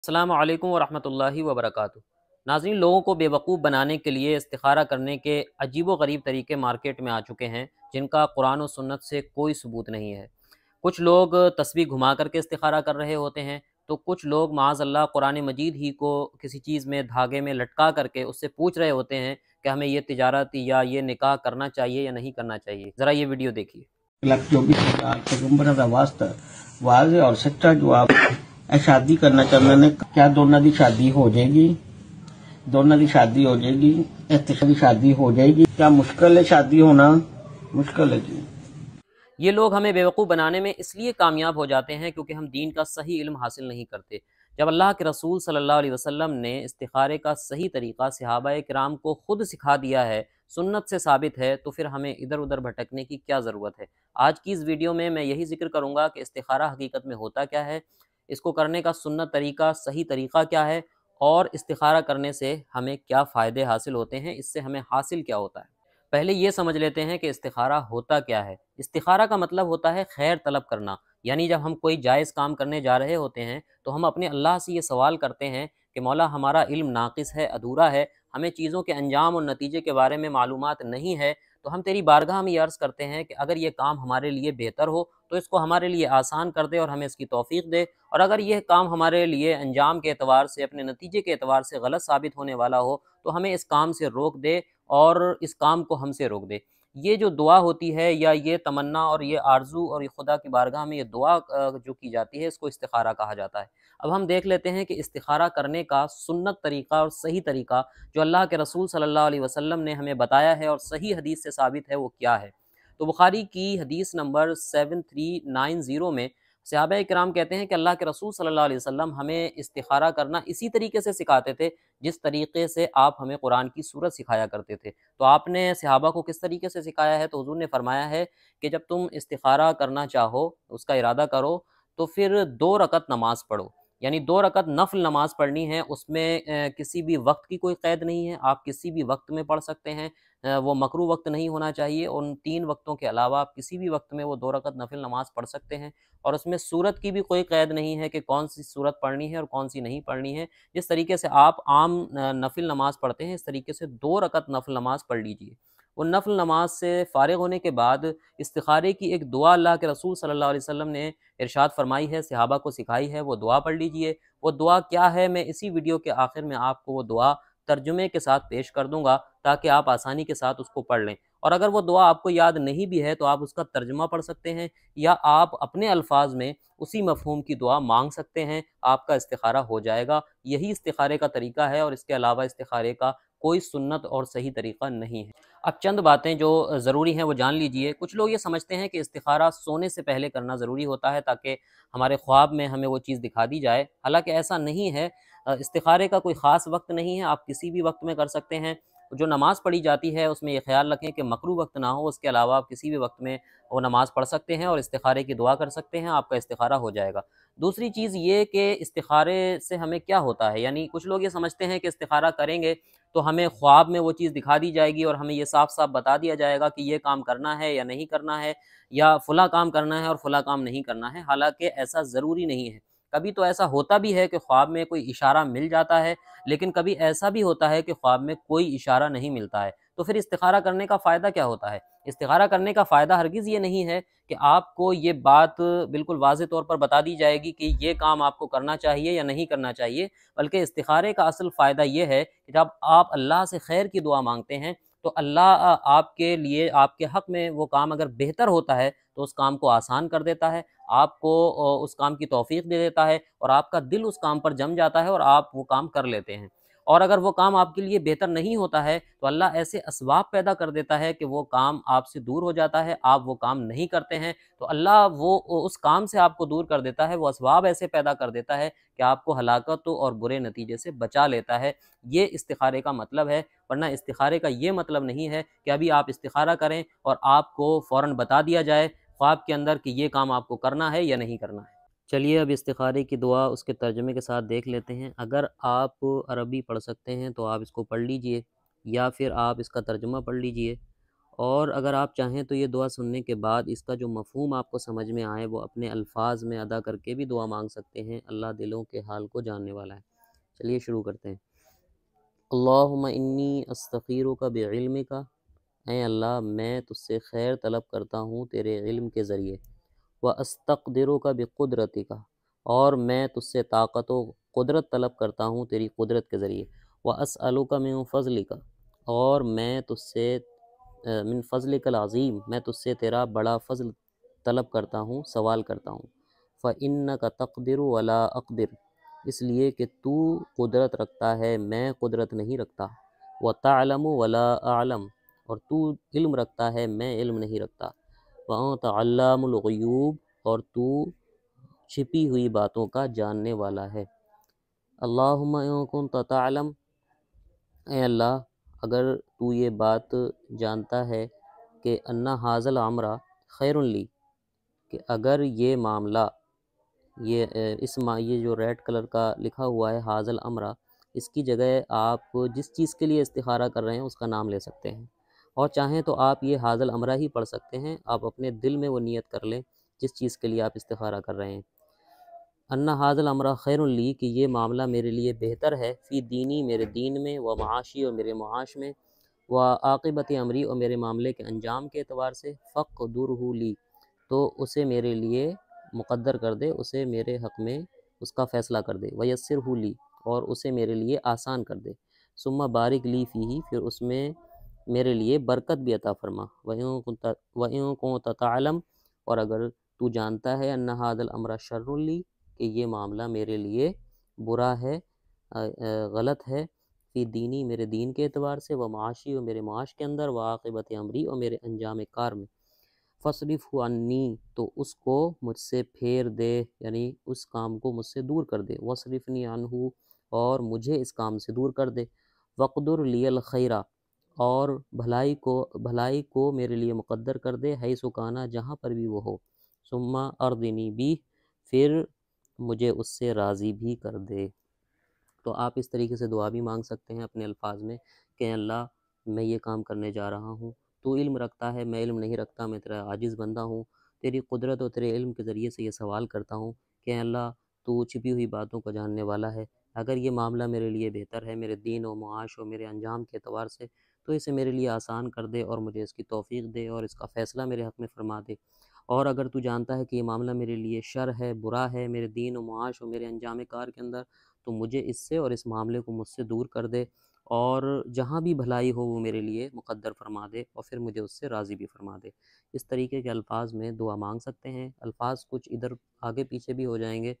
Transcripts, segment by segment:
अस्सलामु अलैकुम वरहमतुल्लाहि वबरकातुहू। नाज़रीन, लोगों को बेवकूफ़ बनाने के लिए इस्तिखारा करने के अजीब व गरीब तरीके मार्केट में आ चुके हैं, जिनका कुरान और सुन्नत से कोई सबूत नहीं है। कुछ लोग तस्बीह घुमा करके इस्तिखारा कर रहे होते हैं, तो कुछ लोग माज़अल्लाह कुरान मजीद ही को किसी चीज़ में धागे में लटका करके उससे पूछ रहे होते हैं कि हमें ये तिजारत या ये निकाह करना चाहिए या नहीं करना चाहिए। ज़रा ये वीडियो देखिए। 1,24,000 पैगंबਰਾਂ ਦਾ ਵਾਸਤਾ ਵਾਜ਼ੇ और सच्चा जवाब है। शादी करना चाहते हैं, क्या दोनों की शादी हो जाएगी? दोनों की शादी हो जाएगी, की शादी हो जाएगी। क्या मुश्किल है शादी होना? मुश्किल है जी। ये लोग हमें बेवकूफ़ बनाने में इसलिए कामयाब हो जाते हैं क्योंकि हम दीन का सही इल्म हासिल नहीं करते। जब अल्लाह के रसूल सल्लल्लाहु अलैहि वसल्लम ने इस्तिखारे का सही तरीक़ा सहाबाए किराम को ख़ुद सिखा दिया है, सुन्नत से साबित है, तो फिर हमें इधर उधर भटकने की क्या ज़रूरत है। आज की इस वीडियो में मैं यही ज़िक्र करूँगा कि इस्तिखारा हकीकत में होता क्या है, इसको करने का सुन्नत तरीक़ा, सही तरीक़ा क्या है, और इस्तिखारा करने से हमें क्या फ़ायदे हासिल होते हैं, इससे हमें हासिल क्या होता है। पहले ये समझ लेते हैं कि इस्तिखारा होता क्या है। इस्तिखारा का मतलब होता है खैर तलब करना, यानी जब हम कोई जायज़ काम करने जा रहे होते हैं तो हम अपने अल्लाह से ये सवाल करते हैं कि मौला, हमारा इल्म नाक़िस है, अधूरा है, हमें चीज़ों के अंजाम और नतीजे के बारे में मालूमात नहीं है, तो हम तेरी बारगाह में ये अर्ज़ करते हैं कि अगर ये काम हमारे लिए बेहतर हो तो इसको हमारे लिए आसान कर दे और हमें इसकी तौफ़ीक़ दे, और अगर यह काम हमारे लिए अंजाम के एतबार से, अपने नतीजे के एतबार से गलत साबित होने वाला हो तो हमें इस काम से रोक दे और इस काम को हमसे रोक दे। ये जो दुआ होती है, या ये तमन्ना और ये आरज़ू और ये खुदा की बारगाह में ये दुआ जो की जाती है, इसको इस्तिखारा कहा जाता है। अब हम देख लेते हैं कि इस्तिखारा करने का सुन्नत तरीक़ा और सही तरीक़ा जो अल्लाह के रसूल सल्लल्लाहु अलैहि वसल्लम ने हमें बताया है और सही हदीस से साबित है, वो क्या है। तो बुखारी की हदीस नंबर 7390 में सहाबाए किराम कहते हैं कि अल्लाह के रसूल सल्लल्लाहु अलैहि वसल्लम हमें इस्तिखारा करना इसी तरीके से सिखाते थे जिस तरीके से आप हमें कुरान की सूरत सिखाया करते थे। तो आपने सहाबा को किस तरीके से सिखाया है? तो हुज़ूर ने फरमाया है कि जब तुम इस्तिखारा करना चाहो, उसका इरादा करो, तो फिर 2 रकत नमाज़ पढ़ो, यानी 2 रकत नफ़िल नमाज़ पढ़नी है। उसमें किसी भी वक्त की कोई क़ैद नहीं है, आप किसी भी वक्त में पढ़ सकते हैं। वो मकरूह वक्त नहीं होना चाहिए। उन 3 वक्तों के अलावा आप किसी भी वक्त में वो 2 रकत नफ़िल नमाज़ पढ़ सकते हैं, और उसमें सूरत की भी कोई क़ैद नहीं है कि कौन सी सूरत पढ़नी है और कौन सी नहीं पढ़नी है। जिस तरीके से आप आम नफ़िल नमाज़ पढ़ते हैं, इस तरीके से 2 रकत नफ़िल नमाज़ पढ़ लीजिए। वो नफ़िल नमाज से फ़ारिग होने के बाद इस्तिखारे की एक दुआ अल्लाह के रसूल सल्लल्लाहु अलैहि वसल्लम ने इरशाद फरमाई है, सहाबा को सिखाई है, वो दुआ पढ़ लीजिए। वो दुआ क्या है, मैं इसी वीडियो के आखिर में आपको वो दुआ तर्जुमे के साथ पेश कर दूंगा, ताकि आप आसानी के साथ उसको पढ़ लें। और अगर वो दुआ आपको याद नहीं भी है तो आप उसका तर्जुमा पढ़ सकते हैं, या आप अपने अल्फाज में उसी मफ़हूम की दुआ मांग सकते हैं, आपका इस्तिखारा हो जाएगा। यही इस्तिखारे का तरीका है, और इसके अलावा इस्तिखारे का कोई सुन्नत और सही तरीका नहीं है। अब चंद बातें जो ज़रूरी हैं वो जान लीजिए। कुछ लोग ये समझते हैं कि इस्तिखारा सोने से पहले करना ज़रूरी होता है, ताकि हमारे ख्वाब में हमें वो चीज़ दिखा दी जाए। हालांकि ऐसा नहीं है। इस्तिखारे का कोई ख़ास वक्त नहीं है, आप किसी भी वक्त में कर सकते हैं। जो नमाज़ पढ़ी जाती है उसमें ये ख्याल रखें कि मकरूह वक्त ना हो, उसके अलावा आप किसी भी वक्त में वो नमाज़ पढ़ सकते हैं और इस्तिखारे की दुआ कर सकते हैं, आपका इस्तिखारा हो जाएगा। दूसरी चीज़ ये कि इस्तिखारे से हमें क्या होता है, यानी कुछ लोग ये समझते हैं कि इस्तिखारा करेंगे तो हमें ख्वाब में वो चीज़ दिखा दी जाएगी और हमें ये साफ साफ बता दिया जाएगा कि ये काम करना है या नहीं करना है, या फ़लाँ काम करना है और फ़लाँ काम नहीं करना है। हालांकि ऐसा ज़रूरी नहीं है। कभी तो ऐसा होता भी है कि ख्वाब में कोई इशारा मिल जाता है, लेकिन कभी ऐसा भी होता है कि ख्वाब में कोई इशारा नहीं मिलता है। तो फिर इस्तिखारा करने का फ़ायदा क्या होता है? इस्तिखारा करने का फ़ायदा हरगिज़ ये नहीं है कि आपको ये बात बिल्कुल वाज़ेह तौर पर बता दी जाएगी कि ये काम आपको करना चाहिए या नहीं करना चाहिए, बल्कि इस्तिखारे का असल फ़ायदा ये है कि जब आप अल्लाह से खैर की दुआ मांगते हैं तो अल्लाह आपके लिए, आपके हक़ में वो काम अगर बेहतर होता है तो उस काम को आसान कर देता है, आपको उस काम की तौफ़ीक़ दे देता है, और आपका दिल उस काम पर जम जाता है और आप वो काम कर लेते हैं। और अगर वो काम आपके लिए बेहतर नहीं होता है तो अल्लाह ऐसे असबाब पैदा कर देता है कि वो काम आपसे दूर हो जाता है, आप वो काम नहीं करते हैं, तो अल्लाह वो उस काम से आपको दूर कर देता है। वो असबाब ऐसे पैदा कर देता है कि आपको हलाकत और बुरे नतीजे से बचा लेता है। ये इस्तिखारे का मतलब है। वरना इस्तिखारे का ये मतलब नहीं है कि अभी आप इस्तिखारा करें और आपको फ़ौरन बता दिया जाए ख्वाब के अंदर कि ये काम आपको करना है या नहीं करना है। चलिए अब इस्तिखारे की दुआ उसके तर्जुमे के साथ देख लेते हैं। अगर आप अरबी पढ़ सकते हैं तो आप इसको पढ़ लीजिए, या फिर आप इसका तर्जुमा पढ़ लीजिए। اور اگر آپ چاہیں تو یہ دعا سننے کے بعد اس کا جو مفہوم آپ کو سمجھ میں آئے وہ اپنے الفاظ میں ادا کر کے بھی دعا مانگ سکتے ہیں، اللہ دلوں کے حال کو جاننے والا ہے۔ چلیے شروع کرتے ہیں۔ اللہم انی استخیرک بعلمک، اے اللہ میں تجھ سے خیر طلب کرتا ہوں تیرے علم کے ذریعے، واستقدرک بقدرتک، اور میں تجھ سے طاقت و قدرت طلب کرتا ہوں تیری قدرت کے ذریعے، واسألک من فضلک، اور میں تجھ سے من فضلک العظیم، میں تجھ سے تیرا بڑا فضل طلب کرتا ہوں، سوال کرتا ہوں۔ فإنک تقدر ولا اقدر، اس لیے کہ تو قدرت رکھتا ہے میں قدرت نہیں رکھتا، وتعلم ولا اعلم، اور تو علم رکھتا ہے میں علم نہیں رکھتا، وانت علام الغیوب، اور تو چھپی ہوئی باتوں کا جاننے والا ہے۔ اللہم ان کنت تعلم، اے اللہ اگر تو یہ بات جانتا ہے کہ ان ھذا الامر خیر لی، کہ اگر یہ معاملہ یہ جو ریڈ کلر کا لکھا ہوا ہے ھذا الامر، اس کی جگہ آپ جس چیز کے لیے استخارہ کر رہے ہیں اس کا نام لے سکتے ہیں، اور چاہیں تو آپ یہ ھذا الامر ہی پڑھ سکتے ہیں، آپ اپنے دل میں وہ نیت کر لیں جس چیز کے لیے آپ استخارہ کر رہے ہیں۔ ان ھذا الامر خیر لی، کہ یہ معاملہ میرے لیے بہتر ہے، فی دینی میرے دین میں، و معاشی اور میرے معاش میں، و عاقبت امری اور میرے معاملے کے انجام کے اعتبار سے، فقدرہ لی، تو اسے میرے لیے مقدر کر دے، اسے میرے حق میں اس کا فیصلہ کر دے، ویسرہ لی، اور اسے میرے لیے آسان کر دے، ثم بارک لی فیہ، پھر اس میں میرے لیے برکت بھی عطا فرما، وَإِن كُنتَ تَعْلَمُ، اور اگر تو جانتا ہے ان ھذا الامر شر لی، کہ یہ معاملہ میرے لیے برا ہے، غلط ہے، فی دینی میرے دین کے اعتبار سے، و معاشی اور میرے معاش کے اندر، و عاقبت امری اور میرے انجام کار میں، فاصرفہ عنی، تو اس کو مجھ سے پھیر دے، یعنی اس کام کو مجھ سے دور کر دے، واصرفنی عنہ، اور مجھے اس کام سے دور کر دے، وقدر لی الخیر، اور بھلائی کو میرے لیے مقدر کر دے، حیث کانا، جہاں پر بھی وہ ہو، ثم ارضنی بھی، پھر مجھے اس سے راضی بھی کر دے۔ تو آپ اس طریقے سے دعا بھی مانگ سکتے ہیں اپنے الفاظ میں کہ اللہ میں یہ کام کرنے جا رہا ہوں، تو علم رکھتا ہے میں علم نہیں رکھتا، میں تیرا عاجز بندہ ہوں، تیری قدرت اور تیرے علم کے ذریعے سے یہ سوال کرتا ہوں کہ اللہ تو چھپی ہوئی باتوں کو جاننے والا ہے، اگر یہ معاملہ میرے لیے بہتر ہے میرے دین و معاش و میرے انجام کے اعتبار سے، تو اسے میرے لیے آسان کر دے اور مجھے اس کی توفیق دے اور اس کا فیصلہ میرے حق میں فرما دے، اور اگر تو جانتا ہے کہ یہ معاملہ میرے لیے شر ہے، برا ہے میرے دین و معاش و میرے انجام کار کے اندر، تو مجھے اس سے اور اس معاملے کو مجھ سے دور کر دے، اور جہاں بھی بھلائی ہو وہ میرے لیے مقدر فرما دے، اور پھر مجھے اس سے راضی بھی فرما دے۔ اس طریقے کے الفاظ میں دعا مانگ سکتے ہیں، الفاظ کچھ ادھر آگے پیچھے بھی ہو جائیں گے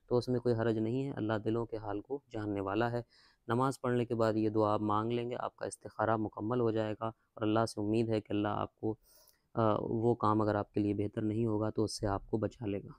تو اس میں کوئی حرج نہیں ہے، اللہ دلوں کے حال کو جاننے والا ہے۔ نماز پڑھنے کے بعد یہ دعا آپ مانگ لیں گے، آپ کا استخارہ مکمل ہو جائے گا، اور اللہ سے امید ہے کہ اللہ آپ کو وہ کام اگر آپ کے لیے بہتر نہیں ہوگا تو اس سے آپ کو بچا لے گا۔